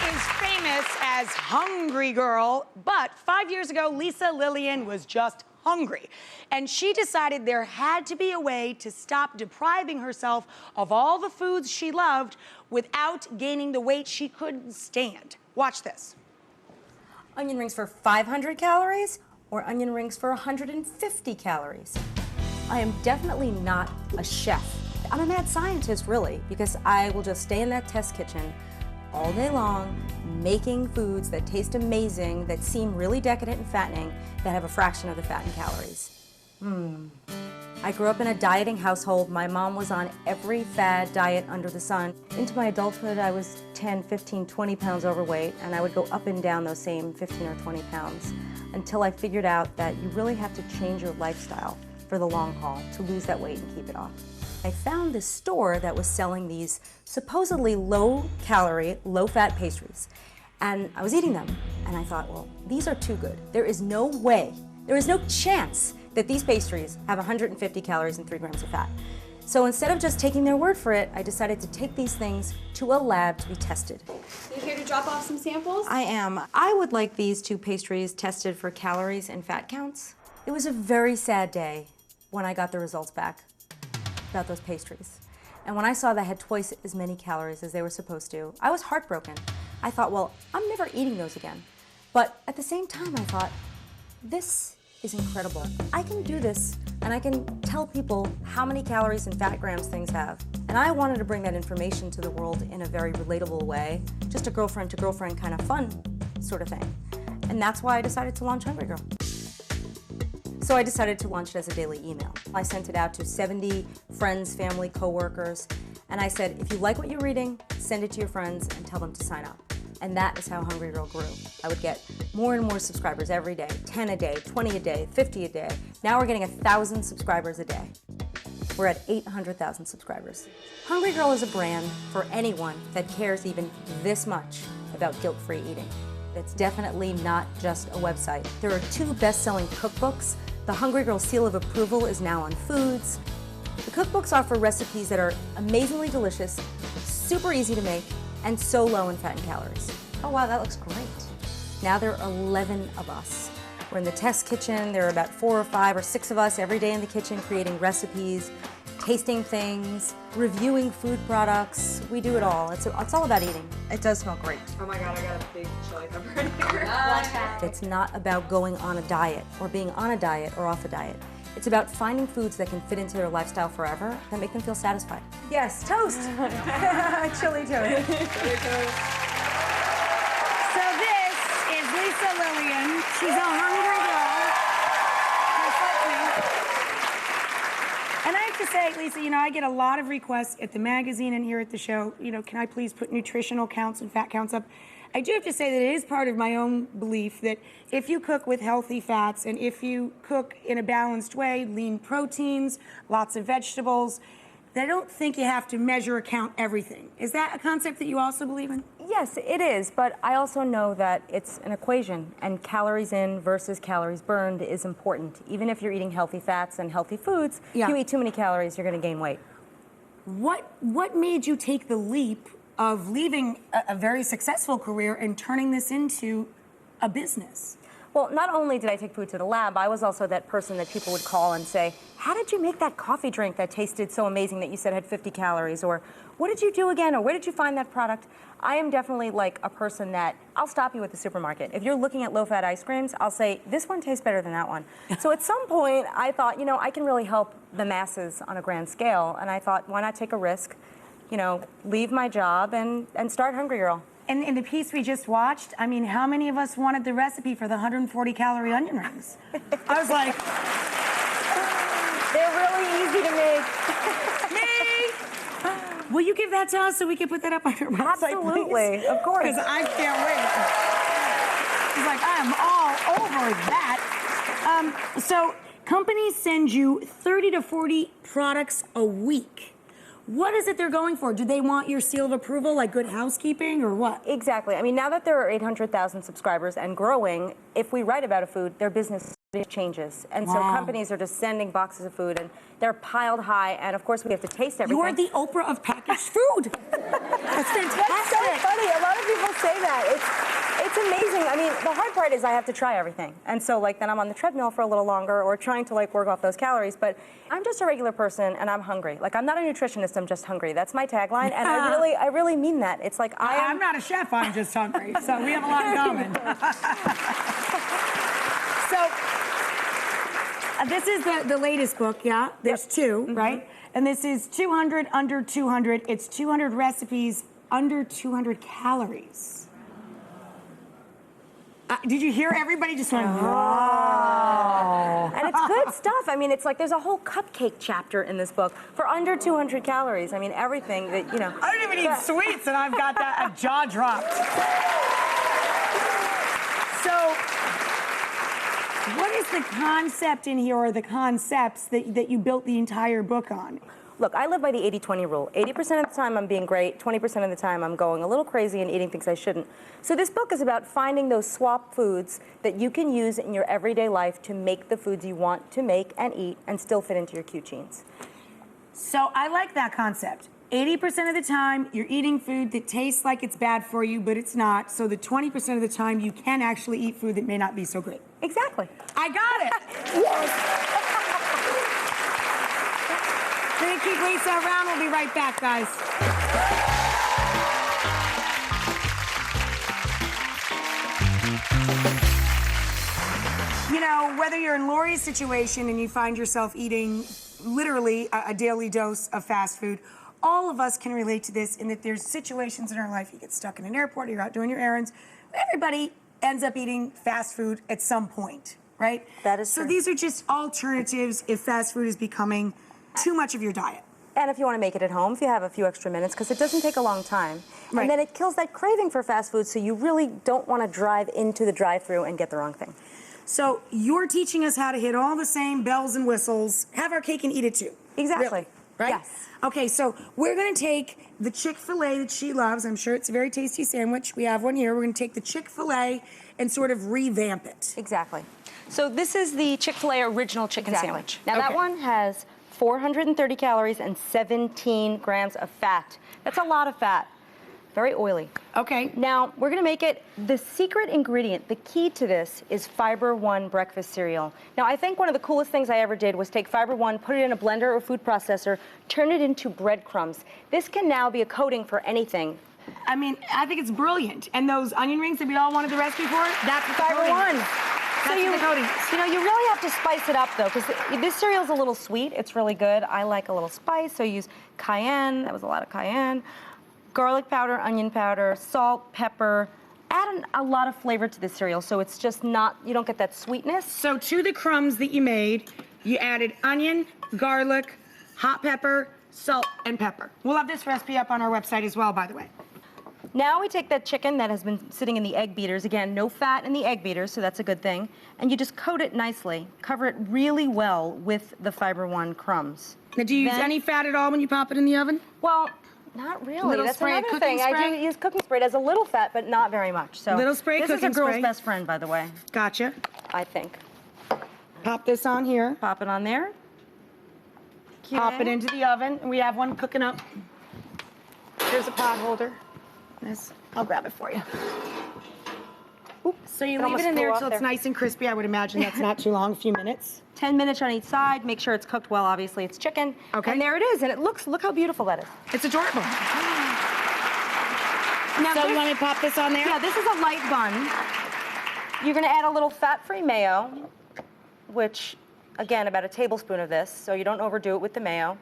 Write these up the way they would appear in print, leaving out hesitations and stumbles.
is famous as Hungry Girl, but 5 years ago, Lisa Lillian was just hungry. And she decided there had to be a way to stop depriving herself of all the foods she loved without gaining the weight she couldn't stand. Watch this. Onion rings for 500 calories or onion rings for 150 calories? I am definitely not a chef. I'm a mad scientist, really, because I will just stay in that test kitchen all day long, making foods that taste amazing, that seem really decadent and fattening, that have a fraction of the fat and calories. I grew up in a dieting household. My mom was on every fad diet under the sun. Into my adulthood, I was 10, 15, 20 pounds overweight, and I would go up and down those same 15 or 20 pounds until I figured out that you really have to change your lifestyle for the long haul to lose that weight and keep it off. I found this store that was selling these supposedly low-calorie, low-fat pastries, and I was eating them, and I thought, well, these are too good. There is no way, there is no chance that these pastries have 150 calories and 3 grams of fat. So instead of just taking their word for it, I decided to take these things to a lab to be tested. You here to drop off some samples? I am. I would like these 2 pastries tested for calories and fat counts. It was a very sad day when I got the results back about those pastries. And when I saw that I had twice as many calories as they were supposed to, I was heartbroken. I thought, well, I'm never eating those again. But at the same time, I thought, this is incredible. I can do this, and I can tell people how many calories and fat grams things have. And I wanted to bring that information to the world in a very relatable way, just a girlfriend-to-girlfriend kind of fun sort of thing. And that's why I decided to launch Hungry Girl. So I decided to launch it as a daily email. I sent it out to 70 friends, family, coworkers, and I said, if you like what you're reading, send it to your friends and tell them to sign up. And that is how Hungry Girl grew. I would get more and more subscribers every day, 10 a day, 20 a day, 50 a day. Now we're getting 1,000 subscribers a day. We're at 800,000 subscribers. Hungry Girl is a brand for anyone that cares even this much about guilt-free eating. It's definitely not just a website. There are 2 best-selling cookbooks. The Hungry Girl Seal of Approval is now on Foods. The cookbooks offer recipes that are amazingly delicious, super easy to make, and so low in fat and calories. Oh wow, that looks great. Now there are 11 of us. We're in the test kitchen. There are about 4 or 5 or 6 of us every day in the kitchen creating recipes, tasting things, reviewing food products. We do it all. It's all about eating. It does smell great. Oh my god, I got a big chili pepper in here. It's not about going on a diet or being on a diet or off a diet. It's about finding foods that can fit into their lifestyle forever that make them feel satisfied. Yes, toast. Chili toast. Chili toast. So this is Lisa Lillian. She's a hungry girl. And I have to say, Lisa, you know, I get a lot of requests at the magazine and here at the show, you know, can I please put nutritional counts and fat counts up? I do have to say that it is part of my own belief that if you cook with healthy fats and if you cook in a balanced way, lean proteins, lots of vegetables, that I don't think you have to measure or count everything. Is that a concept that you also believe in? Yes, it is, but I also know that it's an equation, and calories in versus calories burned is important. Even if you're eating healthy fats and healthy foods, if you eat too many calories, you're going to gain weight. What made you take the leap of leaving a very successful career and turning this into a business? Well, not only did I take food to the lab, I was also that person that people would call and say, how did you make that coffee drink that tasted so amazing that you said had 50 calories? Or what did you do again? Or where did you find that product? I am definitely like a person that I'll stop you at the supermarket. If you're looking at low-fat ice creams, I'll say, this one tastes better than that one. So at some point, I thought, you know, I can really help the masses on a grand scale. And I thought, why not take a risk? You know, leave my job and start Hungry Girl. And in the piece we just watched, I mean, how many of us wanted the recipe for the 140-calorie onion rings? I was like, they're really easy to make. me! Will you give that to us so we can put that up on your website, Absolutely, please? of course. Because I can't wait. He's like, I am all over that. So companies send you 30 to 40 products a week. What is it they're going for? Do they want your seal of approval, like Good Housekeeping, or what? Exactly. I mean, now that there are 800,000 subscribers and growing, if we write about a food, their business changes. And so Wow. companies are just sending boxes of food, and they're piled high, and of course we have to taste everything. You are the Oprah of packaged food. That's fantastic. That's so funny. A lot of people say that. It's amazing. I mean, the hard part is I have to try everything. And so, like, then I'm on the treadmill for a little longer or trying to, like, work off those calories. But I'm just a regular person, and I'm hungry. Like, I'm not a nutritionist, I'm just hungry. That's my tagline, and I really mean that. It's like I'm not a chef, I'm just hungry. So we have a lot in common. So this is the latest book, yeah? There's two, right? And this is 200 Under 200. It's 200 recipes under 200 calories. Did you hear everybody just went, wow. And it's good stuff. I mean, it's like there's a whole cupcake chapter in this book for under 200 calories. I mean, everything that, you know. I don't even eat sweets, and I've got that a jaw dropped. So, what is the concept in here, or the concepts that you built the entire book on? Look, I live by the 80-20 rule. 80% of the time I'm being great, 20% of the time I'm going a little crazy and eating things I shouldn't. So this book is about finding those swap foods that you can use in your everyday life to make the foods you want to make and eat and still fit into your cute jeans. So I like that concept. 80% of the time, you're eating food that tastes like it's bad for you, but it's not. So the 20% of the time, you can actually eat food that may not be so great. Exactly. I got it. Yes. We're gonna keep Lisa around. We'll be right back, guys. You know, whether you're in Lori's situation and you find yourself eating literally a daily dose of fast food, all of us can relate to this in that there's situations in our life, you get stuck in an airport, or you're out doing your errands. Everybody ends up eating fast food at some point, right? That is so true. These are just alternatives if fast food is becoming too much of your diet. And if you want to make it at home, if you have a few extra minutes, because it doesn't take a long time. Right. And then it kills that craving for fast food, so you really don't want to drive into the drive-thru and get the wrong thing. So you're teaching us how to hit all the same bells and whistles, have our cake and eat it too. Exactly. Really, right? Yes. Okay, so we're going to take the Chick-fil-A that she loves. I'm sure it's a very tasty sandwich. We have one here. We're going to take the Chick-fil-A and sort of revamp it. Exactly. So this is the Chick-fil-A original chicken sandwich. Now that Okay. one has 430 calories and 17 grams of fat. That's a lot of fat. Very oily. Okay. Now, we're gonna make it, the secret ingredient, the key to this is Fiber One breakfast cereal. Now, I think one of the coolest things I ever did was take Fiber One, put it in a blender or food processor, turn it into breadcrumbs. This can now be a coating for anything. I mean, I think it's brilliant. And those onion rings that we all wanted the recipe for, that's what the Fiber coating One. is. So That's you, what the coating is. you know, you really have to spice it up though, because this cereal's a little sweet. It's really good. I like a little spice, so I use cayenne. That was a lot of cayenne. Garlic powder, onion powder, salt, pepper. Add a lot of flavor to this cereal, so it's just not, you don't get that sweetness. So to the crumbs that you made, you added onion, garlic, hot pepper, salt, and pepper. We'll have this recipe up on our website as well, by the way. Now we take that chicken that has been sitting in the egg beaters. Again, no fat in the egg beaters, so that's a good thing. And you just coat it nicely. Cover it really well with the Fiber One crumbs. Now, do you use Then- any fat at all when you pop it in the oven? Well, not really. Little That's spray of another cooking thing. I spray? do use cooking spray. It has a little fat, but not very much. So Little spray This is cooking a girl's spray. best friend, by the way, Gotcha. I think. Pop this on here. Pop it on there. Pop it Okay. into the oven, and we have one cooking up. Here's a pot holder. This, I'll grab it for you. So you It leave almost it in there flew off until it's there. nice and crispy. I would imagine that's not too long, a few minutes. 10 minutes on each side. Make sure it's cooked well. Obviously, it's chicken. Okay. And there it is. And it looks, look how beautiful that is. It's adorable. Now, So this- you want me to pop this on there? Yeah, this is a light bun. You're gonna add a little fat-free mayo, which, again, about a tablespoon of this, so you don't overdo it with the mayo.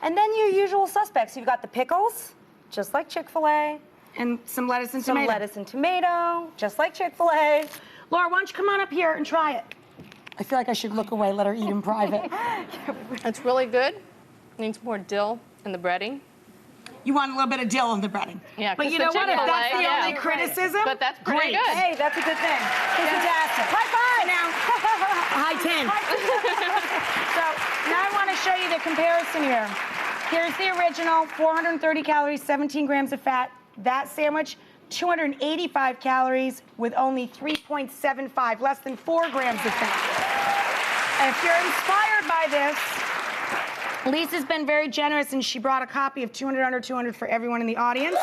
And then your usual suspects. You've got the pickles, just like Chick-fil-A. And some lettuce and Some tomato. lettuce and tomato, just like Chick-fil-A. Laura, why don't you come on up here and try it? I feel like I should look away, let her eat in private. It's really good. Needs more dill in the breading. You want a little bit of dill in the breading. Yeah, But 'cause you the know what? If Chick-fil-A, that's the yeah. only criticism, But that's pretty great. good. Hey, that's a good thing. Fantastic. High five! Now, high 10. So now I want to show you the comparison here. Here's the original, 430 calories, 17 grams of fat. That sandwich, 285 calories with only 3.75, less than 4 grams of fat. And if you're inspired by this, Lisa's been very generous, and she brought a copy of 200 Under 200 for everyone in the audience.